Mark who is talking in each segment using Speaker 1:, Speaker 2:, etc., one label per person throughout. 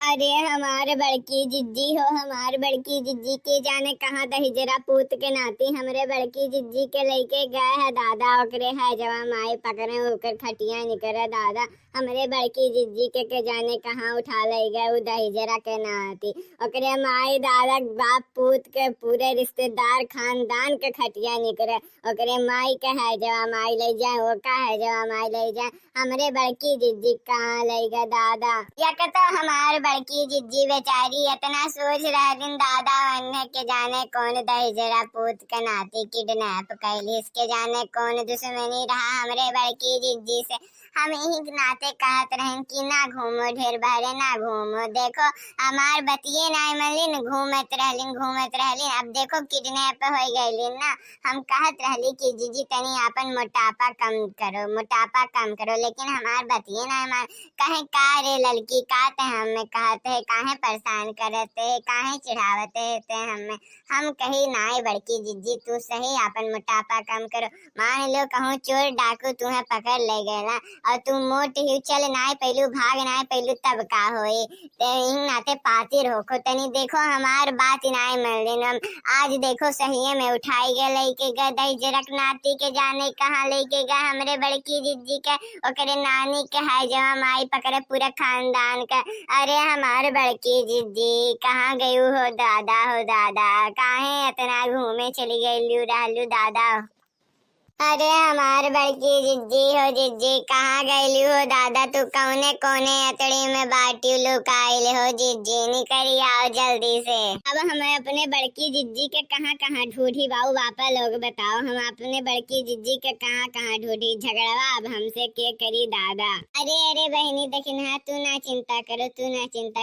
Speaker 1: अरे हमारे बड़की जिज्जी हो, हमारे बड़की जिज्जी के जाने कहाँ दहिजरा पूत के नाती हमरे बड़की जिज्जी के लेके गए है दादा। ओकरे है जवा माई पकड़े ओकर खटिया निकरे दादा। हमरे बड़की जिज्जी के जाने कहाँ उठा ले गए वो दहिजरा के नाती। ओकरे माई दादा बाप पूत के पूरे रिश्तेदार खानदान के खटिया निकरे। ओकरे माई के है जवा माई ले जाए, वो का है जवा माई ले जाए। हमरे बड़की जिज्जी कहाँ ले गए दादा। या कहता हमारे बड़की जिज्जी बेचारी इतना सोच रहे दिन दादा वन्य के जाने कौन दहिजरा पूत के नाती किडनैप कैली, इसके जाने कौन दुश्मनी रहा हमरे बड़की जिज्जी से। हम यही नाते कहत रहें कि ना घूमो ढेर बहरे ना घूमो। देखो हमार बतिये ना मलिन घूमत रहलिन अब देखो किडनैप हो गईलिन ना। हम कहत रहली कि जीजी तनी अपन मोटापा कम करो लेकिन हमार बतिये ना मान। कहे का रे लड़की का ते हमें कहते है काहे परेशान करते है काहे चिढ़ावते है हमें। हम कही नाई बड़की जिज्जी तू सही अपन मोटापा कम करो। मान लो कहूँ चोर डाकू तुम्हें पकड़ ले गए ना और तुम मोट ही चल नाई पहलू भाग नाई पहलू तब का होई ते नाते पातिर होखो तनी देखो हमार बात नाई मलिन। आज देखो सही में उठाई गए लेके गए दहिजरक नाती के जाने कहाँ लेके गए हमरे बड़की जिज्जी के ओकरे नानी के है जवा माई पकड़े पूरा खानदान का। अरे हमारे बड़की जिज्जी कहाँ गई हो दादा काहे इतना घूमे चली गई रहलू दादा। अरे हमारे बड़की जिज्जी कहाँ गई हो दादा। तू कौने कोने अतड़ी में बाटी लुकाइल हो जिज्जी निकली आओ जल्दी से। अब हमें अपने बड़की जिज्जी के कहाँ ढूंढी बाबू बापा लोग बताओ। हम अपने बड़की जिज्जी के कहाँ ढूंढी झगड़वा अब हमसे के करी दादा। अरे बहनी देखिन हाँ तू ना चिंता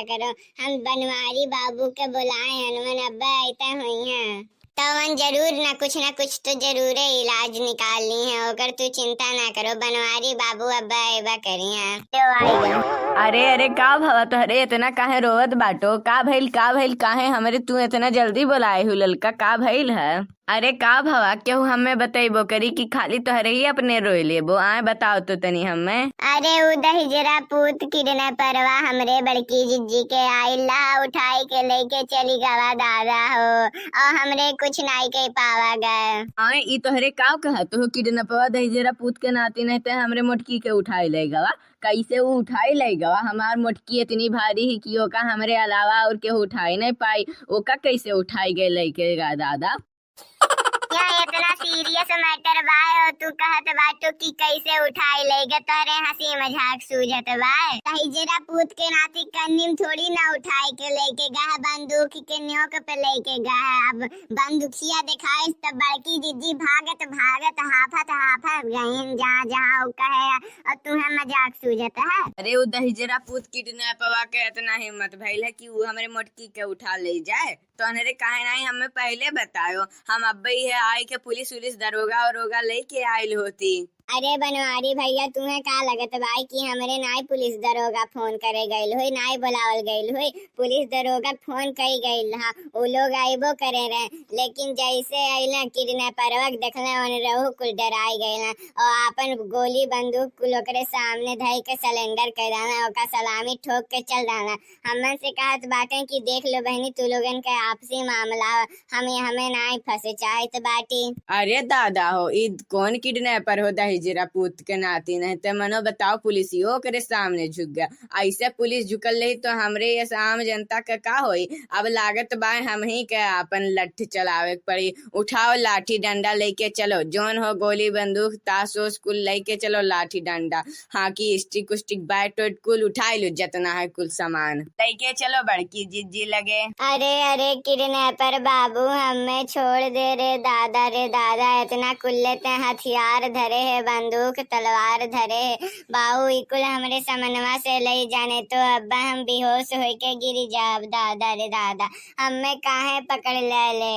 Speaker 1: करो हम बनवारी बाबू के बुलाए हनुमान अब्बा ऐता हुई है तो वन जरूर ना कुछ तो जरूर इलाज निकालनी है अगर तू चिंता ना करो बनवारी बाबू अब्बा एबा करी है।
Speaker 2: अरे का भवा तोहरे इतना काहे रोवत बाटो का भइल काहे हमरे तू इतना जल्दी बुलाए हु ललका का भइल है। अरे का भवा केहू हमें बतैबो करी कि खाली तोहरे ही अपने रोए लेबो आए बताओ तो तनी हमें।
Speaker 1: अरे उ दहिजरा पूत किडनैपरवा हमरे बड़की जिज्जी के आइला उठाई के लेके चली गवा दादा हो और हमरे कुछ नहीं कह पावा गए।
Speaker 2: आए ई तोहरे का कहत हो किडनैपवा दहिजरा पूत के नाती नहीं ते हमरे मोटकी के उठाई ले गवा। कैसे वो उठाई ले गवा हमार मोटकी इतनी भारी ही कि ओका हमरे अलावा और केहू उठाई नहीं पाई ओका कैसे उठाई गए लेके दादा।
Speaker 1: क्या इतना सीरियस मैटर बा और तू कहत बाटो कि कैसे उठाई लेगे तोरे हंसी मजाक सूझत बा। दहिजरा पूत के नाती कन्नीम थोड़ी ना उठाई के लेके गए बंदूक के न्योक पे लेके गए। अब बंदूकिया दिखाई तब बड़की जिज्जी भागत हाफत गईन जहाँ कहे और तुम्हें मजाक सूझत है।
Speaker 2: अरे वो दहिजरा पूत किडनैपवा के इतना हिम्मत भइल है कि वो हमरे मोटकी के उठा ले जाए तो अनरे काहे नहीं हमें पहले बतायो। हम अब ही है आई के पुलिस दरोगा और रोगा लेके आइल होती।
Speaker 1: अरे बनवारी भैया तुम्हें का लगत भाई कि हमरे नाई पुलिस दरोगा फोन करे गईल हुई नाई बुलावल गईल हुई पुलिस दरोगा फोन कई गईल हा वो लोग आइबो करे रहे लेकिन जैसे आइला किडनैपरवा देखले ओने रहू कुल डराई गईल और अपन गोली बंदूक कुल ओकरे सामने धई के सलेंडर कर दाना ओका सलामी ठोक के चल दाना। हमन से कहत बाटे कि देख लो बहनी तू लोगन के आपसी मामला हमें नाई फंसे चाहत बाटी।
Speaker 2: अरे दादा हो ई कौन किडनैपर हो दहिजरा पूत के नाती नहीं ते मनो बताओ पुलिसियो करे सामने झुक गया। ऐसे पुलिस झुकल रही तो हमरे ये आम जनता का होई। अब लागत बा हम ही के अपन लट्ठी चलावे पड़ी। उठाओ लाठी डंडा लेके चलो जोन हो गोली बंदूक ताश ओश कुल लेके चलो लाठी डंडा हाकी स्टिक उस्टिक बैट वैट कुल उठाई लो जितना है कुल सामान लेके चलो बड़की जिज्जी लगे।
Speaker 1: अरे किडनैपर बाबू हमें छोड़ दे रे दादा इतना कुल्ले ते हथियार धरे है बंदूक तलवार धरे है बाबू इकुल हमरे समनवा से ले जाने तो अब्बा हम बेहोश होके गिर जाब दादा रे दादा हमें काहे पकड़ ले।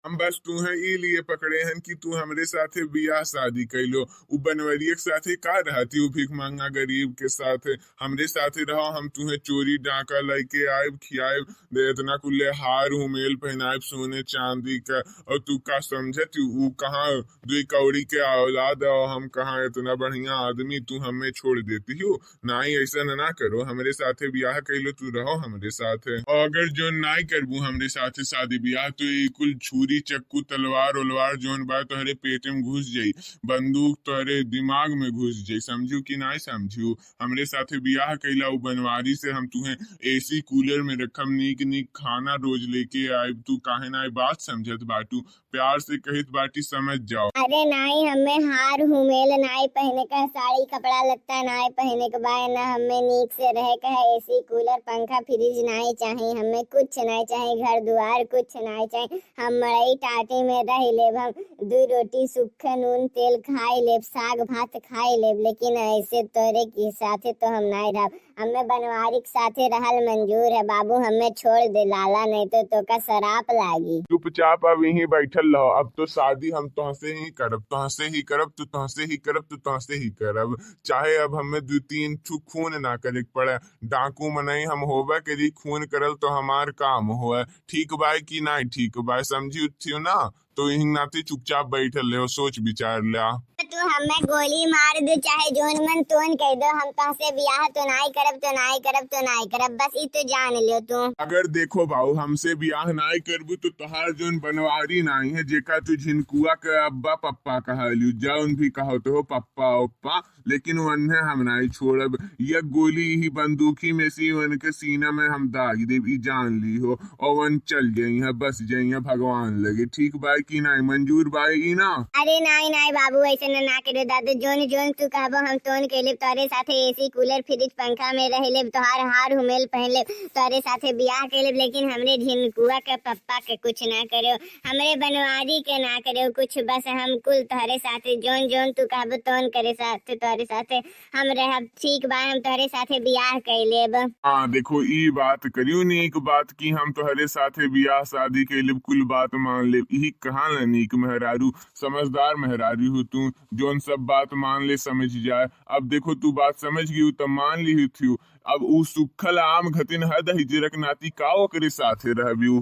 Speaker 3: हम बस तुहे ई लिए पकड़े हन कि तू हमरे साथे बियाह शादी कैलो। उ बनवरिये के साथे का रहती, उ भीख मांगा गरीब के साथे। हमरे साथे रहो, हम तुहे चोरी डाका लेके आयब, खियाब, इतना कुल्ले हार हुमेल पहनायब सोने चांदी का। और तू का समझत उ कहाँ दुई कौड़ी के औलाद है और हम कहाँ इतना बढ़िया आदमी, तू हमें छोड़ देती हो। नाई ऐसा ना करो, हमरे साथे बियाह कैलो, तू रहो हमरे साथे। और अगर जो नाई करबू हमरे साथे शादी बियाह तो ये कुल छुरी चक्कू तलवार उलवार जोन बा तोहरे पेटे में घुस जाई, बंदूक तोहरे दिमाग में घुस जाई। समझू कि ना समझू? हमरे साथे बियाह कैला उ बनवारी से हम तुहे एसी कूलर में रखम, नीक नीक खाना रोज लेके आए, तू काहे ना बात समझत बाटू? प्यार से कहित बाटी समझ जाओ।
Speaker 1: अरे नाई, हमें हार हुमेल नाई पहने का, साड़ी कपड़ा लत्ता नाई पहने के बाय ना, हमें नीक से रहे का है। एसी कूलर पंखा फ्रिज नाई चाहिए, हमें कुछ नहीं चाहिए, घर दुआर कुछ नहीं चाहिए। हम मड़ई टाटी में रह लेब, हम दू रोटी सूखे नून तेल खाई लेब, साग भात खाई लेब, लेकिन ऐसे तोरे के साथे तो हम नहीं रह। हमें बनवारी के साथे रहल मंजूर है बाबू, हमें छोड़ दे लाला, नहीं तो तोका शराप लागी।
Speaker 3: चुपचाप अब यहीं बैठल रहो। अब तो शादी हम तुहसे ही करब, तुहसे ही करब, तू तुहसे ही करब, तू तुहसे ही करब। चाहे अब हमें 2-3 ठू खून ना करे पड़े, डाकू मनई हम होबे करी, खून करल तो हमार काम होए। ठीक बाय कि ना ठीक बाय, समझी उठियो ना? तो यहीं नाते चुपचाप बैठल रहो, सोच विचार ला।
Speaker 1: तू हमें गोली मार दे, चाहे जोन मन तोन कह दो, हम तुमसे बियाह तो नहीं करब, तो नहीं करब, तो नहीं करब, बस ई तो जान लियो तू।
Speaker 3: अगर देखो बाबू, हमसे बियाह नाई करबू तो तोहार जोन बनवारी नाई है, जेका तू झिनकुआ के अब्बा पप्पा कहलू, जौन भी कहो तो हो पप्पा उप्पा, लेकिन वन्हे हम नाई छोड़ब। ये गोली ही बंदूकी में सी वन के सीना में हम दाग देब, ई जान ली हो। और वन चल जाई है, बस जाई है, भगवान लगे। ठीक बाई कि नाई, मंजूर बाई ना?
Speaker 1: अरे नाई नाई बाबू, ऐसे ना करे दादा, जोन जोन तू कहबो हम तोन के लेब, तोरे साथे एसी कूलर फ्रिज पंखा में रह लेब, तोहार हार हुमेल पहन लेब, तोरे साथे बियाह के लेब, लेकिन हमरे झिनकुआ के पप्पा के कुछ ना करो, हमरे बनवारी के ना करो कुछ, बस हम कुल तोहरे साथे जोन जोन तू कहबो तोन करे साथे तोरे साथे हम रहब। ठीक बा, हम तोहरे साथे बियाह कर लेब।
Speaker 3: हाँ देखो, ई बात करियो नीक बात की हम तोहरे साथे बियाह शादी के लिए कुल बात मान ले। यही कहाँ न नीक मेहरारू, समझदार मेहरारू हो तू, जोन सब बात मान ले समझ जाए। अब देखो तू बात समझ गई तो मान ली थी। अब उ सुखल आम घतिन हद हिजरक नाती का ओकरे साथे रहबी।